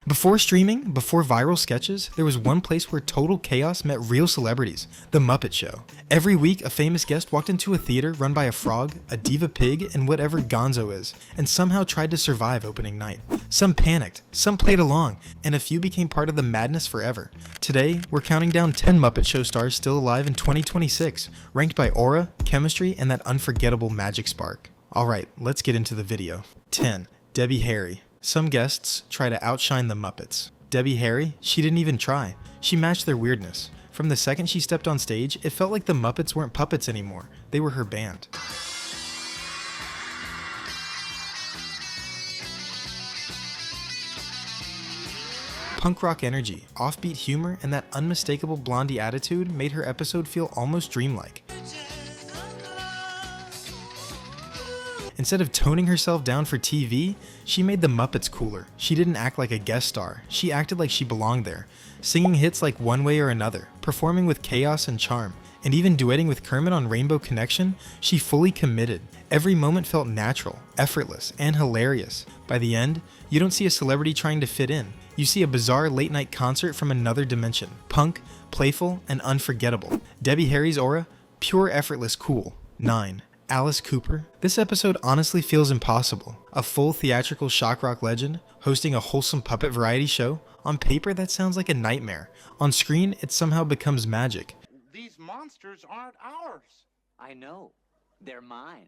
Before streaming, before viral sketches, there was one place where total chaos met real celebrities, the Muppet Show. Every week, a famous guest walked into a theater run by a frog, a diva pig, and whatever gonzo is, and somehow tried to survive opening night. Some panicked, some played along, and a few became part of the madness forever. Today, we're counting down 10 Muppet Show stars still alive in 2026, ranked by aura, chemistry, and that unforgettable magic spark. Alright, let's get into the video. 10. Debbie Harry. Some guests try to outshine the Muppets. Debbie Harry, she didn't even try. She matched their weirdness. From the second she stepped on stage, it felt like the Muppets weren't puppets anymore. They were her band. Punk rock energy, offbeat humor, and that unmistakable blondie attitude made her episode feel almost dreamlike. Instead of toning herself down for TV, she made the Muppets cooler. She didn't act like a guest star. She acted like she belonged there, singing hits like One Way or Another, performing with chaos and charm, and even duetting with Kermit on Rainbow Connection. She fully committed. Every moment felt natural, effortless, and hilarious. By the end, you don't see a celebrity trying to fit in. You see a bizarre late-night concert from another dimension. Punk, playful, and unforgettable. Debbie Harry's aura, pure effortless cool. 9. Alice Cooper. This episode honestly feels impossible. A full theatrical shock rock legend, hosting a wholesome puppet variety show. On paper, that sounds like a nightmare. On screen, it somehow becomes magic. These monsters aren't ours. I know. They're mine.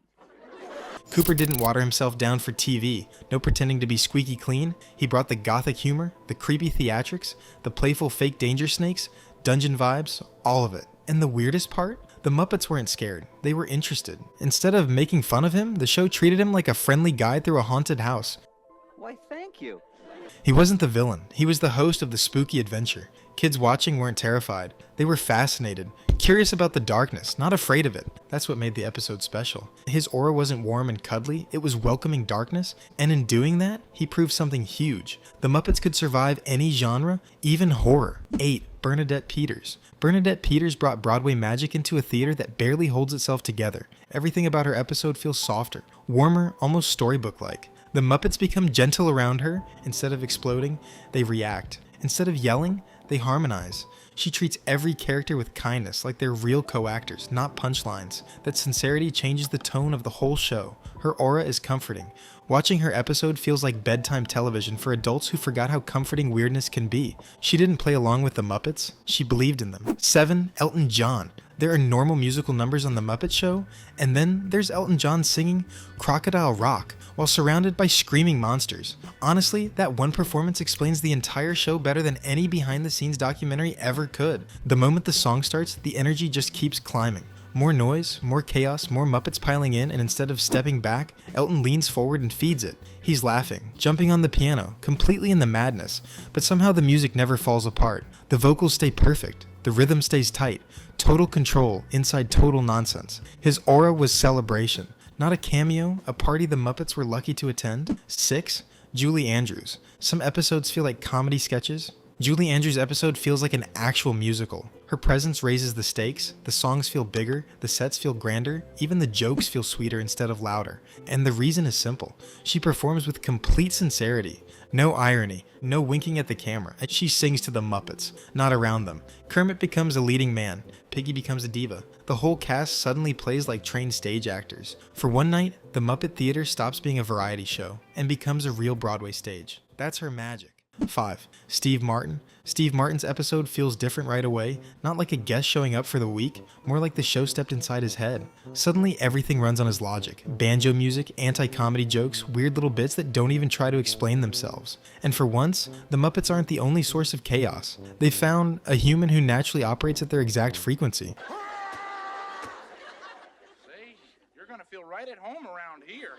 Cooper didn't water himself down for TV. No pretending to be squeaky clean. He brought the gothic humor, the creepy theatrics, the playful fake danger snakes, dungeon vibes, all of it. And the weirdest part? The Muppets weren't scared. They were interested. Instead of making fun of him, the show treated him like a friendly guide through a haunted house. Why, thank you. He wasn't the villain. He was the host of the spooky adventure. Kids watching weren't terrified. They were fascinated, curious about the darkness, not afraid of it. That's what made the episode special. His aura wasn't warm and cuddly, it was welcoming darkness, and in doing that, he proved something huge. The Muppets could survive any genre, even horror. 8. Bernadette Peters. Bernadette Peters brought Broadway magic into a theater that barely holds itself together. Everything about her episode feels softer, warmer, almost storybook-like. The Muppets become gentle around her. Instead of exploding, they react. Instead of yelling, they harmonize. She treats every character with kindness, like they're real co-actors, not punchlines. That sincerity changes the tone of the whole show. Her aura is comforting. Watching her episode feels like bedtime television for adults who forgot how comforting weirdness can be. She didn't play along with the Muppets, she believed in them. 7. Elton John. There are normal musical numbers on the Muppet Show, and then there's Elton John singing Crocodile Rock while surrounded by screaming monsters. Honestly, that one performance explains the entire show better than any behind-the-scenes documentary ever could. The moment the song starts, the energy just keeps climbing. More noise, more chaos, more Muppets piling in, and instead of stepping back, Elton leans forward and feeds it. He's laughing, jumping on the piano, completely in the madness, but somehow the music never falls apart. The vocals stay perfect, the rhythm stays tight, total control inside total nonsense. His aura was celebration, not a cameo, a party the Muppets were lucky to attend. 6. Julie Andrews. Some episodes feel like comedy sketches. Julie Andrews' episode feels like an actual musical. Her presence raises the stakes, the songs feel bigger, the sets feel grander, even the jokes feel sweeter instead of louder. And the reason is simple. She performs with complete sincerity. No irony, no winking at the camera. She sings to the Muppets, not around them. Kermit becomes a leading man. Piggy becomes a diva. The whole cast suddenly plays like trained stage actors. For one night, the Muppet Theatre stops being a variety show and becomes a real Broadway stage. That's her magic. 5. Steve Martin. Steve Martin's episode feels different right away, not like a guest showing up for the week, more like the show stepped inside his head. Suddenly everything runs on his logic. Banjo music, anti-comedy jokes, weird little bits that don't even try to explain themselves. And for once, the Muppets aren't the only source of chaos. They found a human who naturally operates at their exact frequency. See, you're gonna feel right at home around here.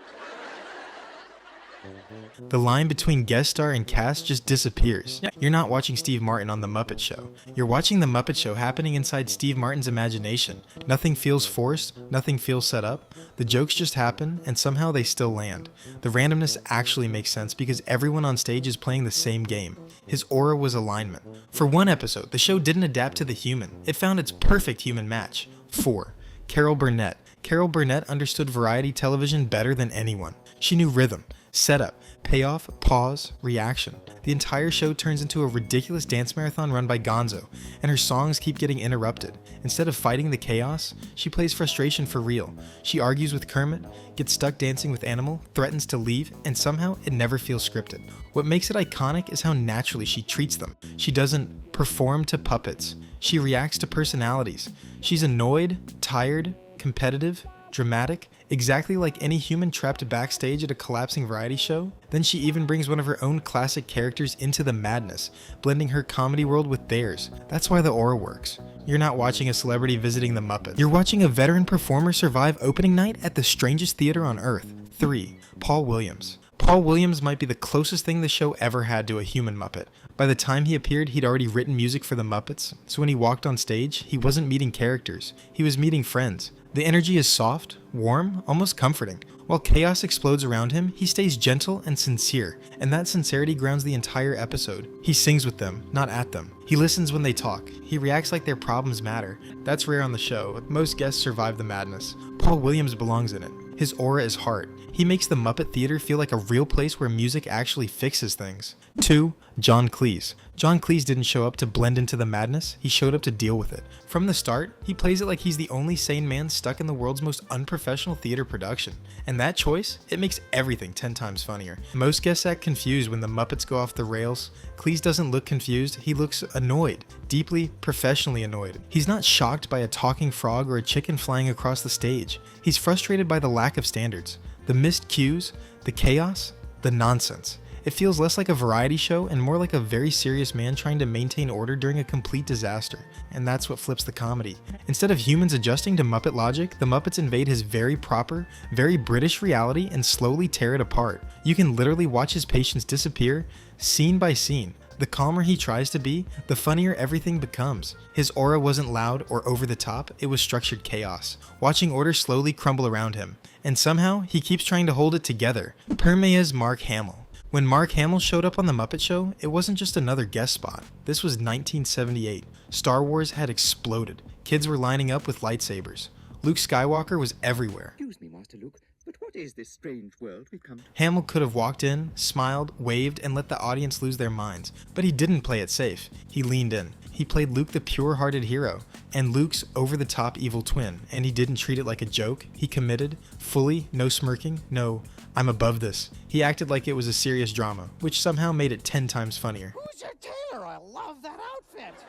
The line between guest star and cast just disappears. You're not watching Steve Martin on The Muppet Show. You're watching The Muppet Show happening inside Steve Martin's imagination. Nothing feels forced, nothing feels set up. The jokes just happen, and somehow they still land. The randomness actually makes sense because everyone on stage is playing the same game. His aura was alignment. For one episode, the show didn't adapt to the human. It found its perfect human match. 4. Carol Burnett. Carol Burnett understood variety television better than anyone. She knew rhythm, Setup, payoff, pause, reaction. The entire show turns into a ridiculous dance marathon run by Gonzo, and her songs keep getting interrupted. Instead of fighting the chaos, she plays frustration for real. She argues with Kermit, gets stuck dancing with Animal, threatens to leave, and somehow it never feels scripted. What makes it iconic is how naturally she treats them. She doesn't perform to puppets. She reacts to personalities. She's annoyed, tired, competitive, dramatic, exactly like any human trapped backstage at a collapsing variety show. Then she even brings one of her own classic characters into the madness, blending her comedy world with theirs. That's why the aura works. You're not watching a celebrity visiting the Muppets. You're watching a veteran performer survive opening night at the strangest theater on earth. 3. Paul Williams. Paul Williams might be the closest thing the show ever had to a human Muppet. By the time he appeared, he'd already written music for the Muppets, so when he walked on stage, he wasn't meeting characters, he was meeting friends. The energy is soft, warm, almost comforting. While chaos explodes around him, he stays gentle and sincere, and that sincerity grounds the entire episode. He sings with them, not at them. He listens when they talk. He reacts like their problems matter. That's rare on the show. Most guests survive the madness. Paul Williams belongs in it. His aura is heart. He makes the Muppet Theatre feel like a real place where music actually fixes things. 2. John Cleese. John Cleese didn't show up to blend into the madness, he showed up to deal with it. From the start, he plays it like he's the only sane man stuck in the world's most unprofessional theater production. And that choice, it makes everything 10 times funnier. Most guests act confused when the Muppets go off the rails. Cleese doesn't look confused, he looks annoyed. Deeply, professionally annoyed. He's not shocked by a talking frog or a chicken flying across the stage. He's frustrated by the lack of standards. The missed cues, the chaos, the nonsense. It feels less like a variety show and more like a very serious man trying to maintain order during a complete disaster. And that's what flips the comedy. Instead of humans adjusting to Muppet logic, the Muppets invade his very proper, very British reality and slowly tear it apart. You can literally watch his patience disappear, scene by scene. The calmer he tries to be, the funnier everything becomes. His aura wasn't loud or over the top, it was structured chaos. Watching order slowly crumble around him. And somehow, he keeps trying to hold it together. Permea's Mark Hamill. When Mark Hamill showed up on the Muppet Show, it wasn't just another guest spot. This was 1978. Star Wars had exploded. Kids were lining up with lightsabers. Luke Skywalker was everywhere. Excuse me, Master Luke, but what is this strange world we've come to? Hamill could have walked in, smiled, waved, and let the audience lose their minds, but he didn't play it safe. He leaned in. He played Luke the pure-hearted hero, and Luke's over-the-top evil twin, and he didn't treat it like a joke. He committed, fully, no smirking, no, I'm above this. He acted like it was a serious drama, which somehow made it 10 times funnier. Who's your tailor? I love that outfit.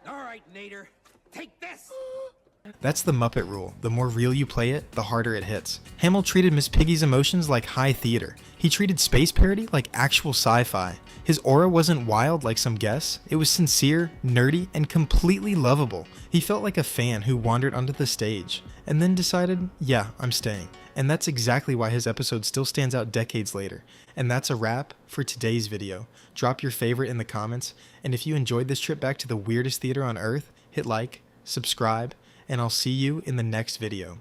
All right, Nader, take this! That's the Muppet rule. The more real you play it, the harder it hits. Hamill treated Miss Piggy's emotions like high theater. He treated space parody like actual sci-fi. His aura wasn't wild like some guests. It was sincere, nerdy, and completely lovable. He felt like a fan who wandered onto the stage and then decided, yeah, I'm staying. And that's exactly why his episode still stands out decades later. And that's a wrap for today's video. Drop your favorite in the comments, and if you enjoyed this trip back to the weirdest theater on earth, hit like, subscribe, and I'll see you in the next video.